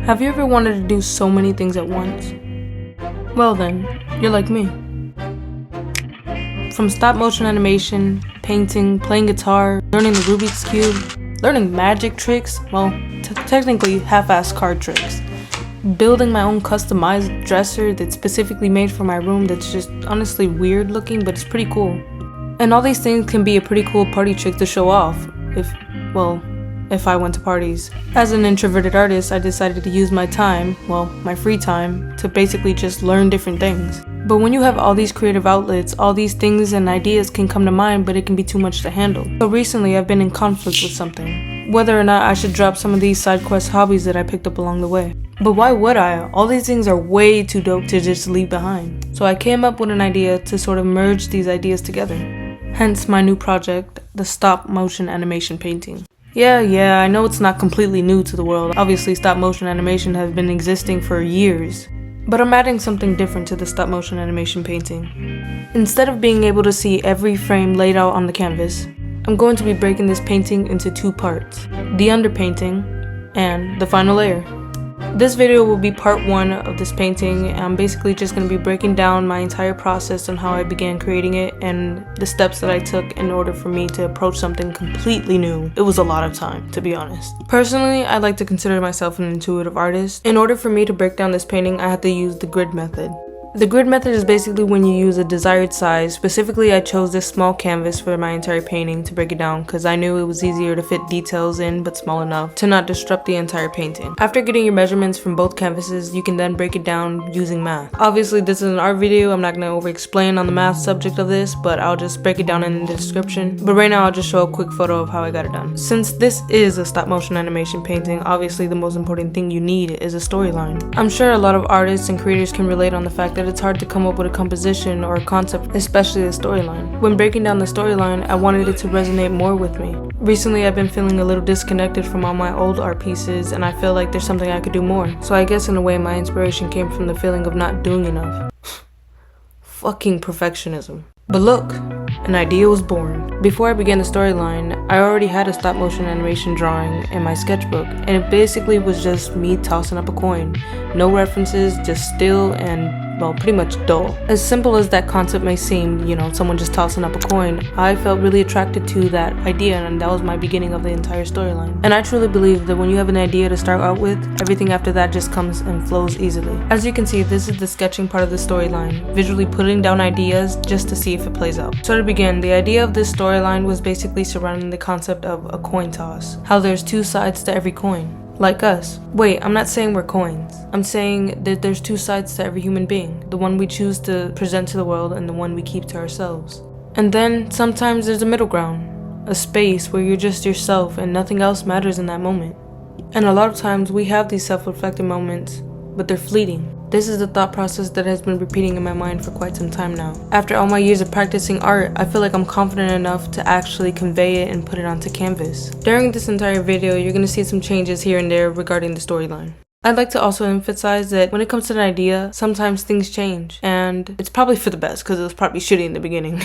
Have you ever wanted to do so many things at once? Well then, you're like me. From stop motion animation, painting, playing guitar, learning the Rubik's Cube, learning magic tricks, well, technically half-assed card tricks, building my own customized dresser that's specifically made for my room that's just honestly weird looking, but it's pretty cool. And all these things can be a pretty cool party trick to show off, if I went to parties. As an introverted artist, I decided to use my time, my free time, to basically just learn different things. But when you have all these creative outlets, all these things and ideas can come to mind, but it can be too much to handle. So recently I've been in conflict with something. Whether or not I should drop some of these side quest hobbies that I picked up along the way. But why would I? All these things are way too dope to just leave behind. So I came up with an idea to sort of merge these ideas together. Hence my new project, the stop motion animation painting. Yeah, I know it's not completely new to the world. Obviously, stop motion animation has been existing for years. But I'm adding something different to the stop motion animation painting. Instead of being able to see every frame laid out on the canvas, I'm going to be breaking this painting into two parts. The underpainting and the final layer. This video will be part 1 of this painting. I'm basically just going to be breaking down my entire process on how I began creating it and the steps that I took in order for me to approach something completely new. It was a lot of time, to be honest. Personally, I like to consider myself an intuitive artist. In order for me to break down this painting, I had to use the grid method. The grid method is basically when you use a desired size. Specifically, I chose this small canvas for my entire painting to break it down because I knew it was easier to fit details in but small enough to not disrupt the entire painting. After getting your measurements from both canvases, you can then break it down using math. Obviously, this is an art video. I'm not going to over-explain on the math subject of this, but I'll just break it down in the description. But right now, I'll just show a quick photo of how I got it done. Since this is a stop-motion animation painting, obviously the most important thing you need is a storyline. I'm sure a lot of artists and creators can relate on the fact that it's hard to come up with a composition or a concept, especially a storyline. When breaking down the storyline, I wanted it to resonate more with me. Recently, I've been feeling a little disconnected from all my old art pieces, and I feel like there's something I could do more. So I guess in a way, my inspiration came from the feeling of not doing enough. Fucking perfectionism. But look, an idea was born. Before I began the storyline, I already had a stop motion animation drawing in my sketchbook, and it basically was just me tossing up a coin. No references, just still and pretty much dull. As simple as that concept may seem, someone just tossing up a coin, I felt really attracted to that idea, and that was my beginning of the entire storyline. And I truly believe that when you have an idea to start out with, everything after that just comes and flows easily. As you can see, this is the sketching part of the storyline, visually putting down ideas just to see if it plays out. So to begin, the idea of this storyline was basically surrounding the concept of a coin toss. How there's two sides to every coin. Like us. Wait, I'm not saying we're coins. I'm saying that there's two sides to every human being. The one we choose to present to the world and the one we keep to ourselves. And then sometimes there's a middle ground. A space where you're just yourself and nothing else matters in that moment. And a lot of times we have these self-reflective moments, but they're fleeting. This is the thought process that has been repeating in my mind for quite some time now. After all my years of practicing art, I feel like I'm confident enough to actually convey it and put it onto canvas. During this entire video, you're going to see some changes here and there regarding the storyline. I'd like to also emphasize that when it comes to an idea, sometimes things change, and it's probably for the best because it was probably shitty in the beginning.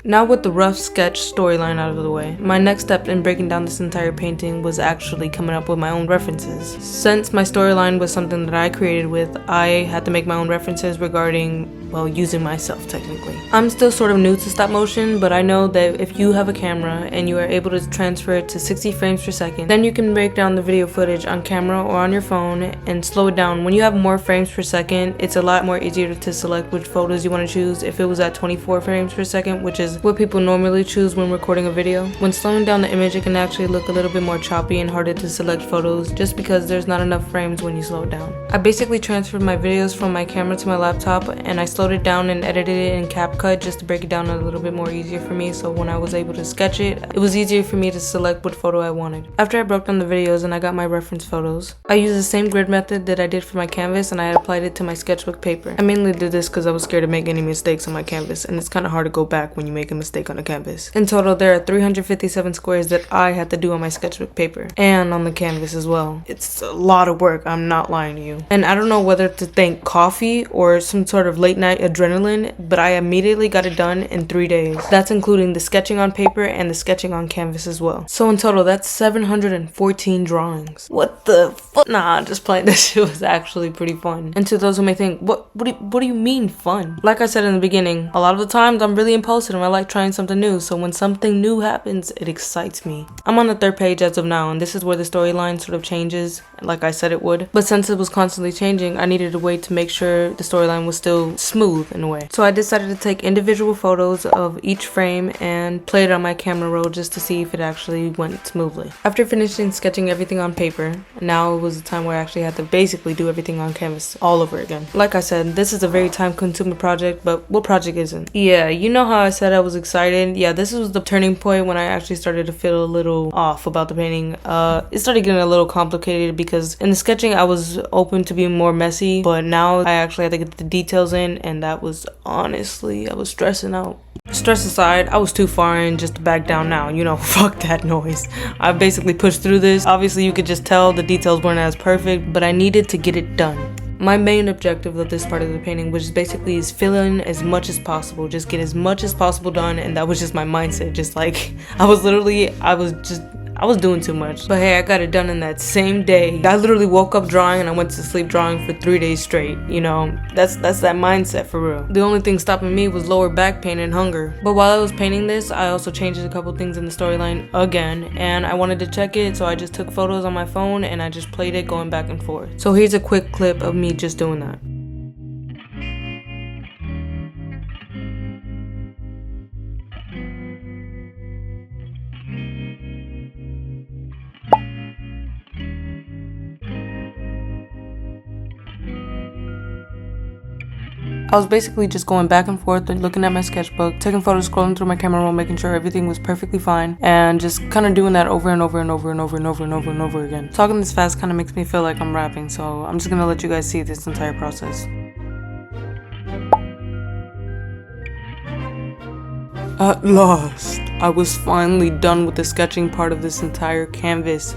Now with the rough sketch storyline out of the way, my next step in breaking down this entire painting was actually coming up with my own references. Since my storyline was something that I created with, I had to make my own references regarding using myself technically. I'm still sort of new to stop motion, but I know that if you have a camera and you are able to transfer it to 60 frames per second, then you can break down the video footage on camera or on your phone and slow it down. When you have more frames per second, it's a lot more easier to select which photos you want to choose. If it was at 24 frames per second, which is what people normally choose when recording a video, when slowing down the image, it can actually look a little bit more choppy and harder to select photos just because there's not enough frames when you slow it down. I basically transferred my videos from my camera to my laptop, and I slowed it down and edited it in CapCut just to break it down a little bit more easier for me, so when I was able to sketch it, it was easier for me to select what photo I wanted. After I broke down the videos and I got my reference photos, I used the same grid method that I did for my canvas, and I applied it to my sketchbook paper. I mainly did this because I was scared to make any mistakes on my canvas, and it's kind of hard to go back when you make a mistake on a canvas. In total, there are 357 squares that I had to do on my sketchbook paper and on the canvas as well. It's a lot of work, I'm not lying to you. And I don't know whether to thank coffee or some sort of late night my adrenaline, but I immediately got it done in 3 days. That's including the sketching on paper and the sketching on canvas as well. So in total, that's 714 drawings. What the fuck? Nah, just playing. This shit was actually pretty fun. And to those who may think, what do you mean fun? Like I said in the beginning, a lot of the times I'm really impulsive and I like trying something new. So when something new happens, it excites me. I'm on the 3rd page as of now, and this is where the storyline sort of changes, like I said it would. But since it was constantly changing, I needed a way to make sure the storyline was still smooth in a way. So I decided to take individual photos of each frame and play it on my camera roll just to see if it actually went smoothly. After finishing sketching everything on paper, now it was the time where I actually had to basically do everything on canvas all over again. Like I said, this is a very time-consuming project, but what project isn't? Yeah, you know how I said I was excited? Yeah, this was the turning point when I actually started to feel a little off about the painting. It started getting a little complicated because in the sketching I was open to being more messy, but now I actually had to get the details in, and that was honestly, I was stressing out. Stress aside, I was too far in just to back down now. You know, fuck that noise. I basically pushed through this. Obviously, you could just tell the details weren't as perfect, but I needed to get it done. My main objective of this part of the painting was basically is fill in as much as possible, just get as much as possible done, and that was just my mindset. Just like, I was doing too much. But hey, I got it done in that same day. I literally woke up drawing and I went to sleep drawing for 3 days straight. You know, that's that mindset for real. The only thing stopping me was lower back pain and hunger. But while I was painting this, I also changed a couple things in the storyline again, and I wanted to check it, so I just took photos on my phone and I just played it going back and forth. So here's a quick clip of me just doing that. I was basically just going back and forth and looking at my sketchbook, taking photos, scrolling through my camera roll, making sure everything was perfectly fine, and just kind of doing that over and over and over and over and over and over and over again. Talking this fast kind of makes me feel like I'm rapping, so I'm just gonna let you guys see this entire process. At last, I was finally done with the sketching part of this entire canvas.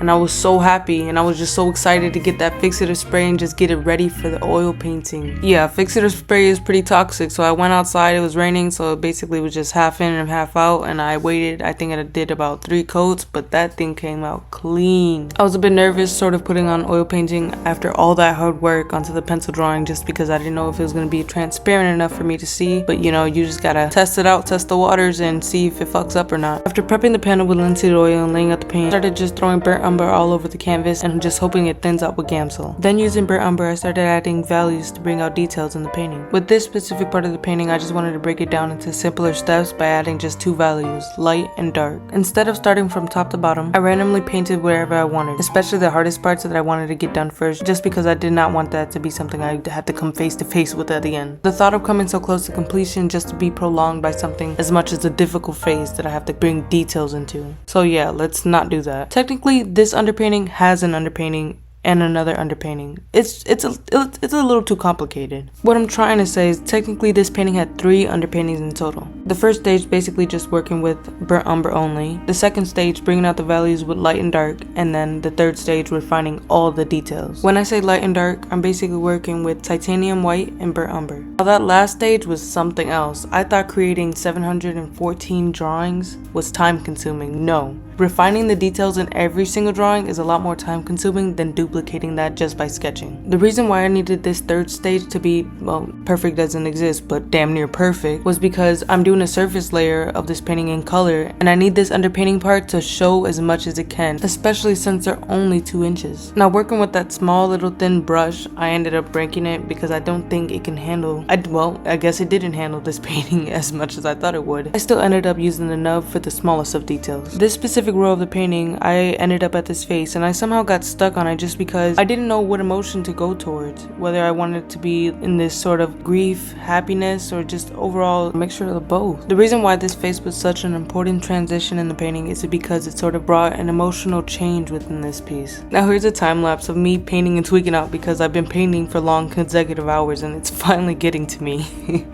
And I was so happy, and I was just so excited to get that fixative spray and just get it ready for the oil painting. Yeah, fixative spray is pretty toxic, so I went outside, it was raining, so it basically was just half in and half out, and I waited, I think I did about 3 coats, but that thing came out clean. I was a bit nervous sort of putting on oil painting after all that hard work onto the pencil drawing, just because I didn't know if it was going to be transparent enough for me to see, but you know, you just gotta test it out, test the waters, and see if it fucks up or not. After prepping the panel with linseed oil and laying out the paint, I started just throwing burnt umber all over the canvas and just hoping it thins out with Gamsol. Then using burnt umber, I started adding values to bring out details in the painting. With this specific part of the painting, I just wanted to break it down into simpler steps by adding just 2 values, light and dark. Instead of starting from top to bottom, I randomly painted wherever I wanted, especially the hardest parts that I wanted to get done first, just because I did not want that to be something I had to come face to face with at the end. The thought of coming so close to completion just to be prolonged by something as much as a difficult phase that I have to bring details into. So yeah, let's not do that. Technically, this underpainting has an underpainting and another underpainting. It's a little too complicated. What I'm trying to say is technically this painting had 3 underpaintings in total. The first stage basically just working with burnt umber only. The second stage bringing out the values with light and dark, and then the third stage refining all the details. When I say light and dark, I'm basically working with titanium white and burnt umber. Now that last stage was something else. I thought creating 714 drawings was time consuming. No. Refining the details in every single drawing is a lot more time consuming than duplicating that just by sketching. The reason why I needed this third stage to be, well, perfect doesn't exist, but damn near perfect, was because I'm doing a surface layer of this painting in color, and I need this underpainting part to show as much as it can, especially since they're only 2 inches. Now working with that small little thin brush, I ended up breaking it because I don't think it can handle, I guess it didn't handle this painting as much as I thought it would. I still ended up using the nub for the smallest of details. This specific row of the painting, I ended up at this face, and I somehow got stuck on it just because I didn't know what emotion to go towards, whether I wanted it to be in this sort of grief, happiness, or just overall mixture of both. The reason why this face was such an important transition in the painting is because it sort of brought an emotional change within this piece. Now here's a time lapse of me painting and tweaking out because I've been painting for long consecutive hours and it's finally getting to me.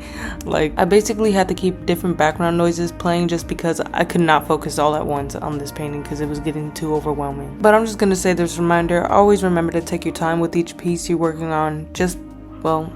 Like, I basically had to keep different background noises playing just because I could not focus all at once on this painting because it was getting too overwhelming. But I'm just gonna say this reminder, always remember to take your time with each piece you're working on. Just, well,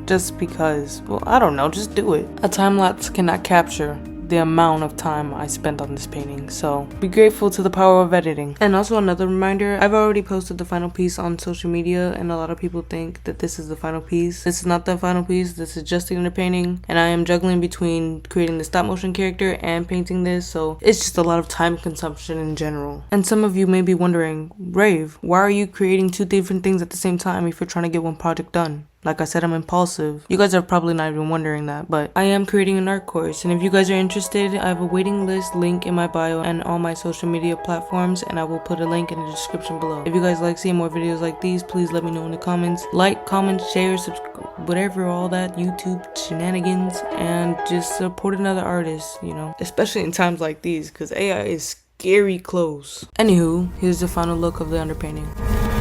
just because. Well, I don't know, just do it. A time lapse cannot capture the amount of time I spent on this painting, so be grateful to the power of editing. And also another reminder, I've already posted the final piece on social media, and a lot of people think that this is the final piece. This is not the final piece, this is just the underpainting, and I am juggling between creating the stop motion character and painting this, so it's just a lot of time consumption in general. And some of you may be wondering, Rave, why are you creating two different things at the same time if you're trying to get one project done? Like I said, I'm impulsive. You guys are probably not even wondering that, but I am creating an art course, and if you guys are interested, I have a waiting list link in my bio and all my social media platforms, and I will put a link in the description below. If you guys like seeing more videos like these, please let me know in the comments. Like, comment, share, subscribe, whatever, all that YouTube shenanigans, and just support another artist, you know, especially in times like these, because AI is scary close. Anywho, here's the final look of the underpainting.